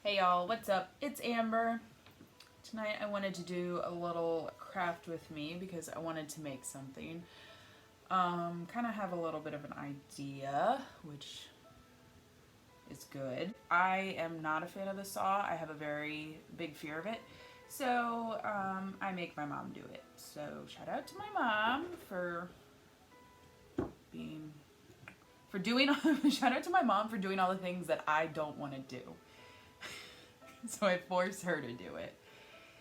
Hey y'all, what's up? It's Amber. Tonight I wanted to do a little craft with me because I wanted to make something. Kind of have a little bit of an idea, which is good. I am not a fan of the saw. I have a very big fear of it. So, I make my mom do it. So, shout out to my mom for doing shout out to my mom for doing all the things that I don't want to do. So I force her to do it.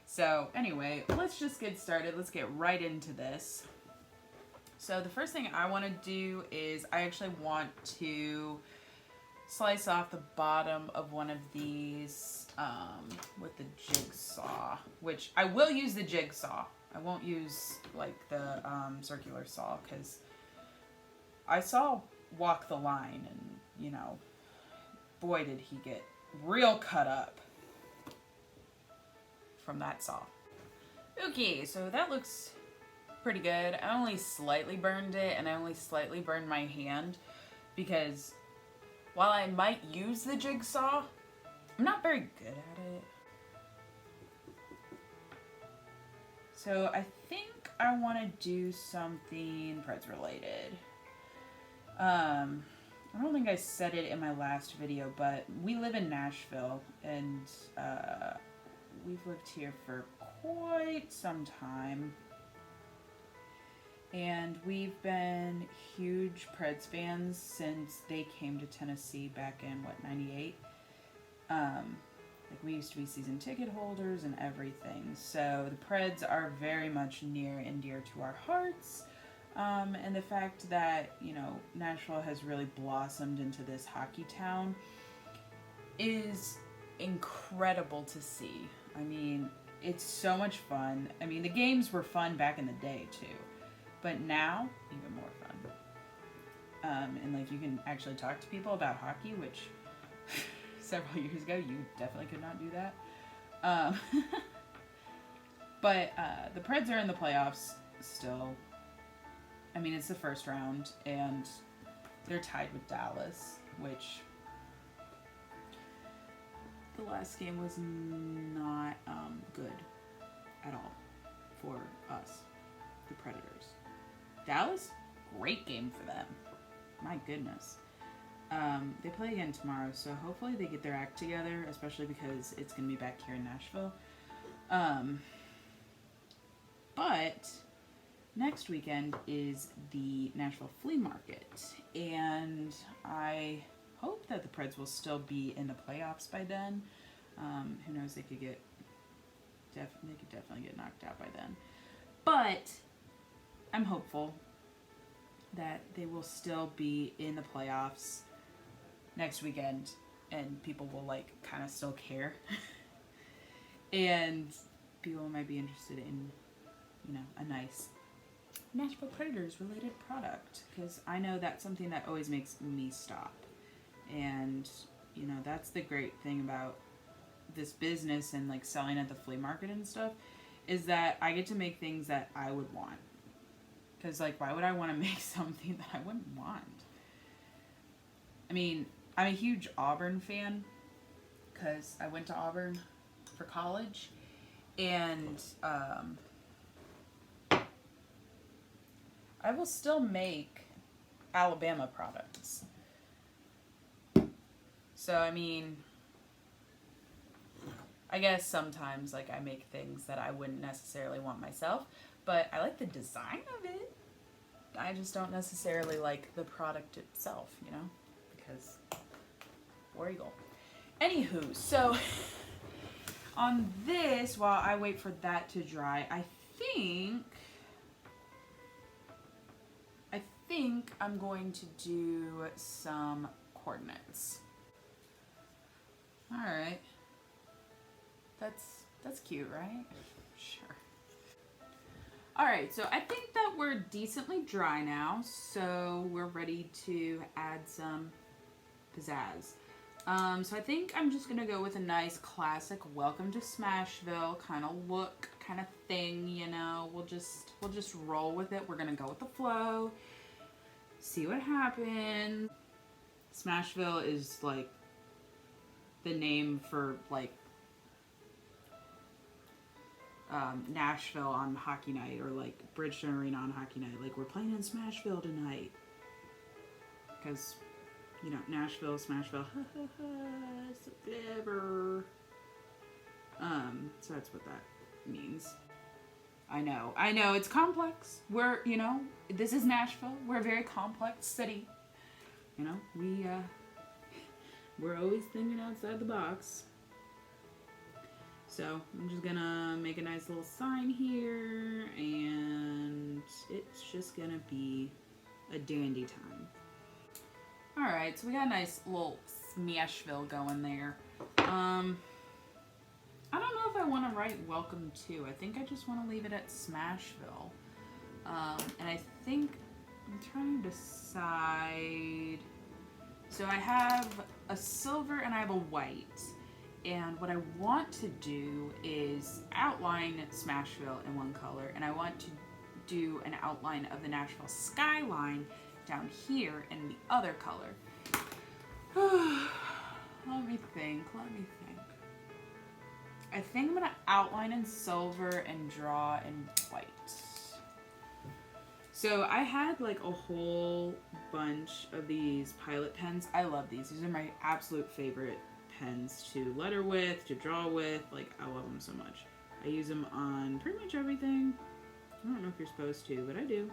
So anyway, let's just get started. Let's get right into this. So the first thing I want to do is I actually want to slice off the bottom of one of these with the jigsaw, which I will use the jigsaw. I won't use like the circular saw because I saw Walk the Line and, you know, boy did he get real cut up from that saw. Okay, so that looks pretty good. I only slightly burned it, and I only slightly burned my hand because while I might use the jigsaw, I'm not very good at it. So I think I want to do something Preds related. I don't think I said it in my last video, but we live in Nashville, and we've lived here for quite some time. And we've been huge Preds fans since they came to Tennessee back in, 98? Like, we used to be season ticket holders and everything. So the Preds are very much near and dear to our hearts. And the fact that, you know, Nashville has really blossomed into this hockey town is incredible to see. I mean, it's so much fun. I mean, the games were fun back in the day too, but now even more fun. And like, you can actually talk to people about hockey, which several years ago you definitely could not do that. But the Preds are in the playoffs still. I mean, it's the first round, and they're tied with Dallas, which the last game was not good at all for us, the Predators. Dallas, great game for them. My goodness. They play again tomorrow, so hopefully they get their act together, especially because it's going to be back here in Nashville. But next weekend is the Nashville Flea Market, and I hope that the Preds will still be in the playoffs by then. Who knows? They could definitely get knocked out by then. But I'm hopeful that they will still be in the playoffs next weekend, and people will like kind of still care, and people might be interested in, you know, a nice Nashville Predators related product, because I know that's something that always makes me stop. And, you know, that's the great thing about this business and like selling at the flea market and stuff, is that I get to make things that I would want. Because, like, why would I want to make something that I wouldn't want? I mean, I'm a huge Auburn fan because I went to Auburn for college, and I will still make Alabama products. So, I mean, I guess sometimes, like, I make things that I wouldn't necessarily want myself, but I like the design of it. I just don't necessarily like the product itself, you know, because War Eagle. Anywho, so on this, while I wait for that to dry, I think I'm going to do some coordinates. All right. That's cute, right? Sure. All right, so I think that we're decently dry now, so we're ready to add some pizzazz. So I think I'm just gonna go with a nice classic welcome to Smashville kind of look, kind of thing, you know. We'll just roll with it. We're gonna go with the flow, see what happens. Smashville is like the name for like Nashville on hockey night, or like Bridgestone Arena on hockey night. Like, we're playing in Smashville tonight. Because, you know, Nashville, Smashville, ha ha ha, so clever. So that's what that means. I know, it's complex. We're, you know, this is Nashville. We're a very complex city. You know, we're always thinking outside the box. So I'm just gonna make a nice little sign here, and it's just gonna be a dandy time. Alright, so we got a nice little Smashville going there. I don't know if I want to write welcome to. I think I just want to leave it at Smashville. And I think I'm trying to decide. So I have a silver and I have a white. And what I want to do is outline Smashville in one color, and I want to do an outline of the Nashville skyline down here in the other color. Let me think. I think I'm gonna outline in silver and draw in white. So I had like a whole bunch of these Pilot pens. I love these. These are my absolute favorite pens to letter with, to draw with. Like, I love them so much. I use them on pretty much everything. I don't know if you're supposed to, but I do.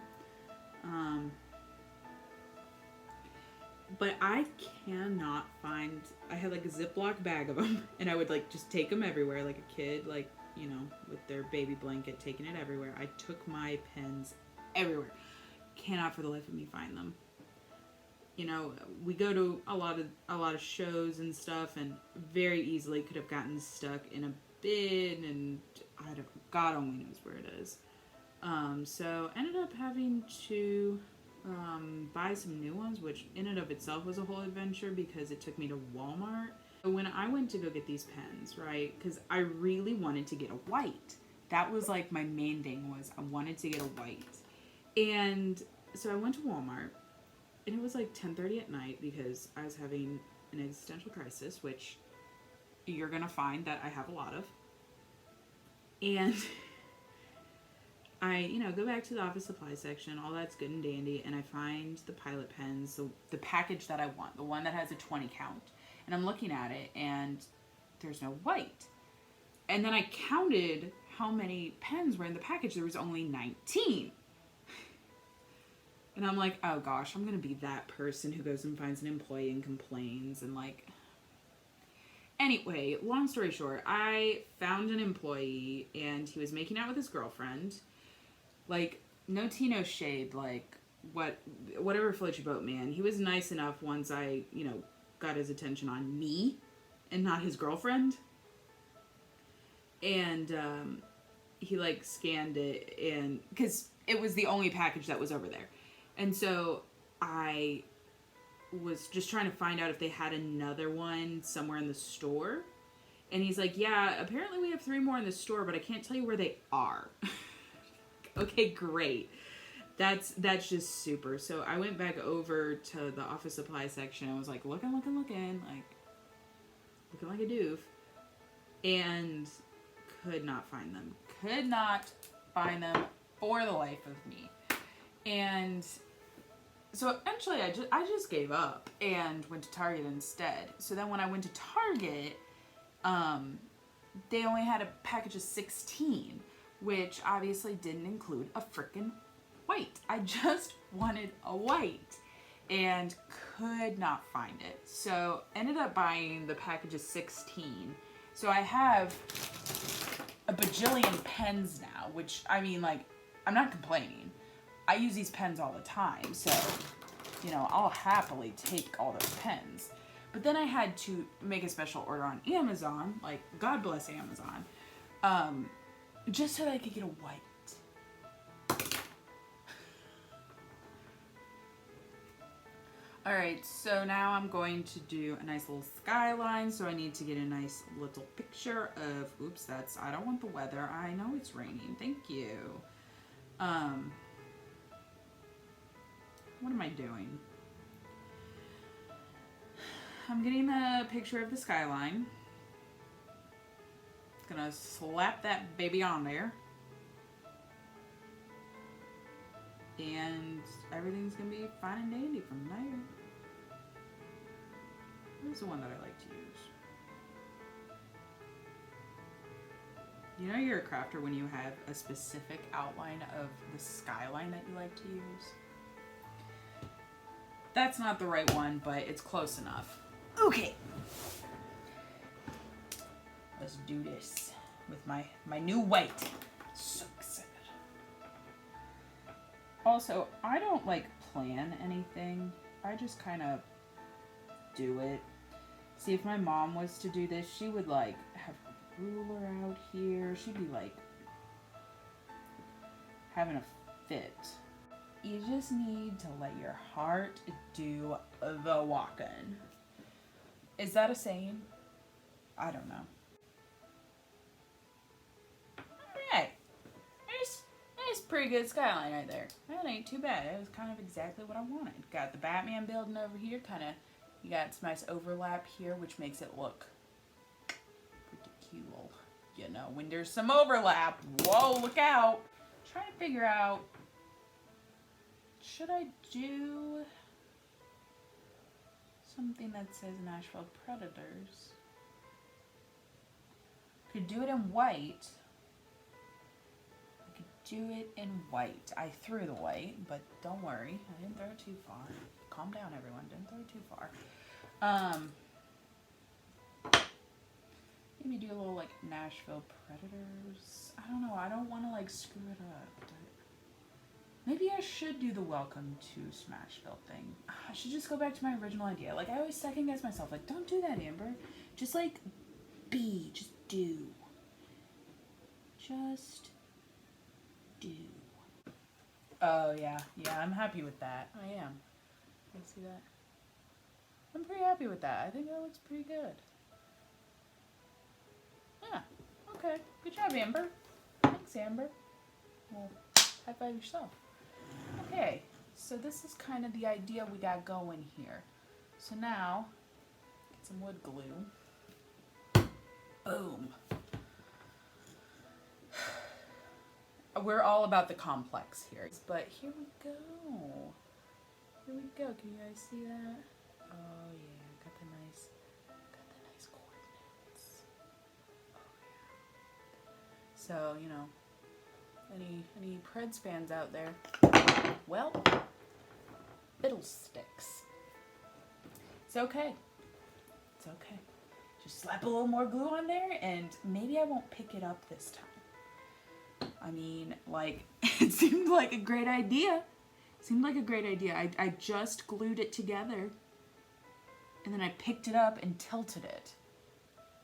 But I cannot find, I had like a Ziploc bag of them, and I would like just take them everywhere like a kid, like, you know, with their baby blanket, taking it everywhere. I took my pens everywhere. Cannot for the life of me find them. You know, we go to a lot of shows and stuff, and very easily could have gotten stuck in a bin, and God only knows where it is. So ended up having to buy some new ones, which in and of itself was a whole adventure because it took me to Walmart. When I went to go get these pens, right, because I really wanted to get a white. That was like my main thing, was I wanted to get a white. And so I went to Walmart, and it was like 10:30 at night because I was having an existential crisis, which you're going to find that I have a lot of. And I, you know, go back to the office supply section, all that's good and dandy, and I find the Pilot pens, the package that I want, the one that has a 20 count. And I'm looking at it, and there's no white. And then I counted how many pens were in the package. There was only 19. And I'm like, oh gosh, I'm going to be that person who goes and finds an employee and complains, and like... Anyway, long story short, I found an employee, and he was making out with his girlfriend. Like, no tea, no shade, like, whatever floats your boat, man. He was nice enough once I, you know, got his attention on me and not his girlfriend. And he, like, scanned it, and because it was the only package that was over there. And so I was just trying to find out if they had another one somewhere in the store. And he's like, yeah, apparently we have 3 more in the store, but I can't tell you where they are. Okay, great. That's just super. So I went back over to the office supply section and was like, looking, like, looking like a doof. And could not find them. Could not find them for the life of me. And so eventually I just gave up and went to Target instead. So then when I went to Target, they only had a package of 16, which obviously didn't include a frickin' white. I just wanted a white and could not find it. So ended up buying the package of 16. So I have a bajillion pens now, which, I mean, like, I'm not complaining. I use these pens all the time, so, you know, I'll happily take all those pens. But then I had to make a special order on Amazon, like, God bless Amazon, just so that I could get a white. Alright, so now I'm going to do a nice little skyline, so I need to get a nice little picture of, oops, I don't want the weather, I know it's raining, thank you. What am I doing? I'm getting the picture of the skyline. Gonna slap that baby on there. And everything's gonna be fine and dandy from there. This is the one that I like to use. You know you're a crafter when you have a specific outline of the skyline that you like to use? That's not the right one, but it's close enough. Okay. Let's do this with my new white. So excited. Also, I don't like plan anything. I just kind of do it. See, if my mom was to do this, she would like have a ruler out here. She'd be like having a fit. You just need to let your heart do the walking. Is that a saying? I don't know. Alright. There's pretty good skyline right there. That ain't too bad. It was kind of exactly what I wanted. Got the Batman building over here. Kind of, you got some nice overlap here, which makes it look pretty cool. You know, when there's some overlap. Whoa, look out. Trying to figure out, should I do something that says Nashville Predators? Could do it in white. I could do it in white. I threw the white, but don't worry. I didn't throw it too far. Calm down, everyone. Didn't throw it too far. Maybe do a little like Nashville Predators. I don't know. I don't want to like screw it up. Maybe I should do the Welcome to Smashville thing. I should just go back to my original idea. Like, I always second guess myself. Like, don't do that, Amber. Just, like, be. Just do. Just do. Oh, yeah. Yeah, I'm happy with that. I am. You see that? I'm pretty happy with that. I think that looks pretty good. Yeah. Okay. Good job, Amber. Thanks, Amber. Well, high five yourself. Okay, so this is kind of the idea we got going here. So now, get some wood glue. Boom. We're all about the complex here. But here we go. Here we go. Can you guys see that? Oh yeah, got the nice coordinates. Oh yeah. So, you know, any Preds fans out there? Well, fiddlesticks. It's okay. It's okay. Just slap a little more glue on there and maybe I won't pick it up this time. I mean, like, it seemed like a great idea. Seemed like a great idea. I just glued it together and then I picked it up and tilted it.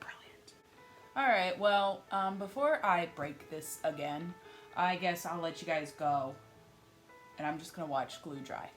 Brilliant. Alright, well, before I break this again, I guess I'll let you guys go. And I'm just going to watch glue dry.